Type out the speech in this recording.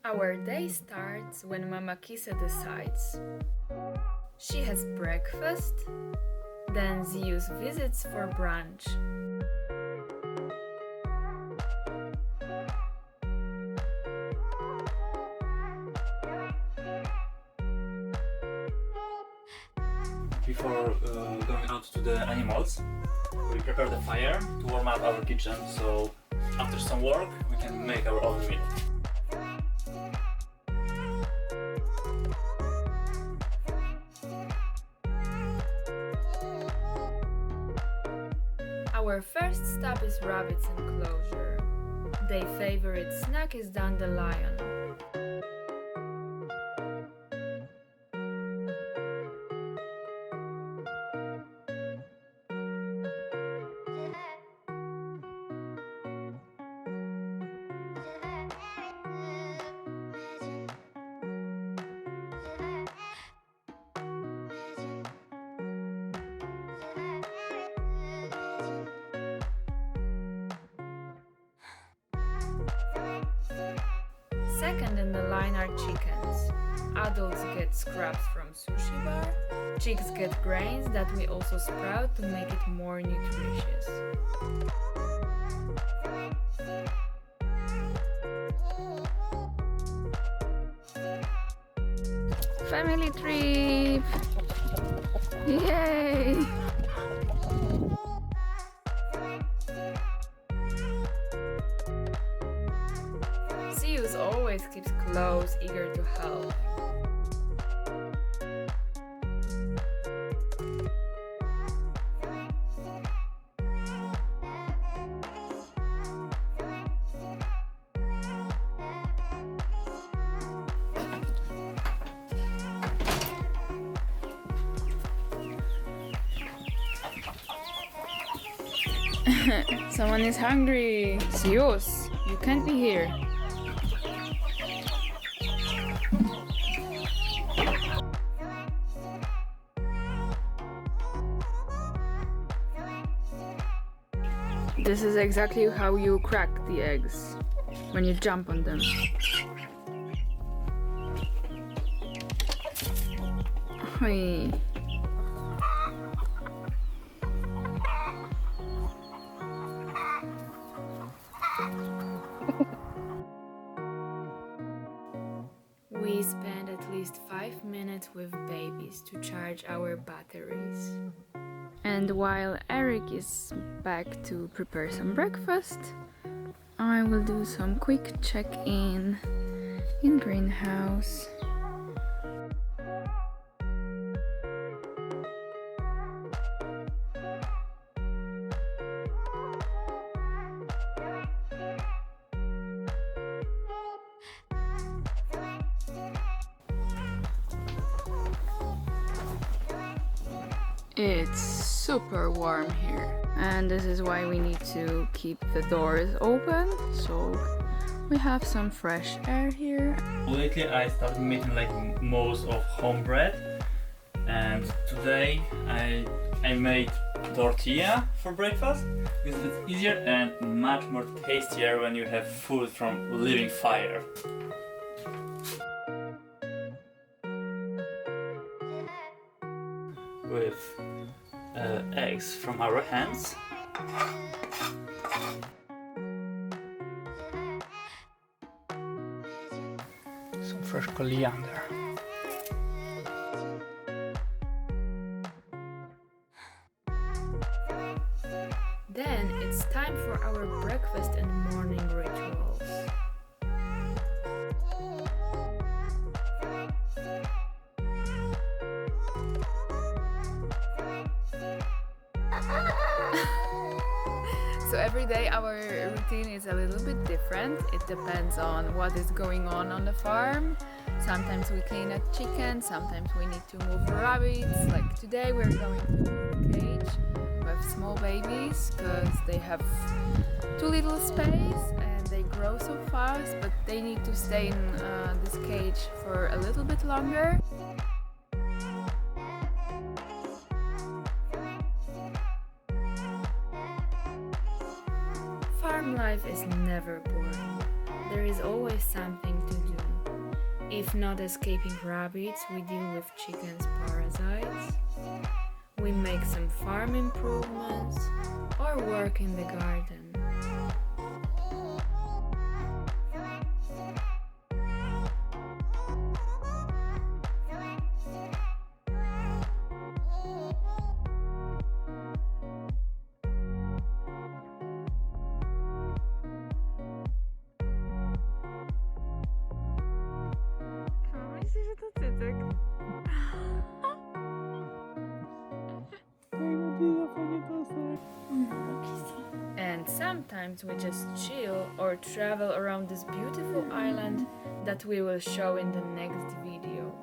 Our day starts when Mama Kisa decides. She has breakfast, then Zeus visits for brunch. Before going out to the animals, we prepare the fire to warm up our kitchen, so after some work we can make our own meal. Our first stop is rabbit's enclosure. Their favorite snack is dandelion. Second in the line are chickens. Adults get scraps from sushi bar. Chicks get grains that we also sprout to make it more nutritious. Family trip! Yay! Zeus always keeps close, eager to help. Someone is hungry. Zeus, you can't be here. This is exactly how you crack the eggs, when you jump on them. Oi. We spend at least 5 minutes with babies to charge our batteries. And while Eric is back to prepare some breakfast, I will do some quick check-in in greenhouse. It's super warm here, and this is why we need to keep the doors open, so we have some fresh air here. Lately I started making like most of home bread, and today I made tortilla for breakfast because it's easier and much more tastier when you have food from living fire. With eggs from our hands. Some fresh coriander. Then it's time for our breakfast and morning rituals. So every day our routine is a little bit different. It depends on what is going on the farm. Sometimes we clean a chicken, sometimes we need to move rabbits. Like today we're going to move a cage with small babies because they have too little space and they grow so fast, but they need to stay in this cage for a little bit longer. Farm life is never boring. There is always something to do. If not escaping rabbits, we deal with chickens' parasites. We make some farm improvements or work in the garden. Myślę, że to cycek. And sometimes we just chill or travel around this beautiful island that we will show in the next video.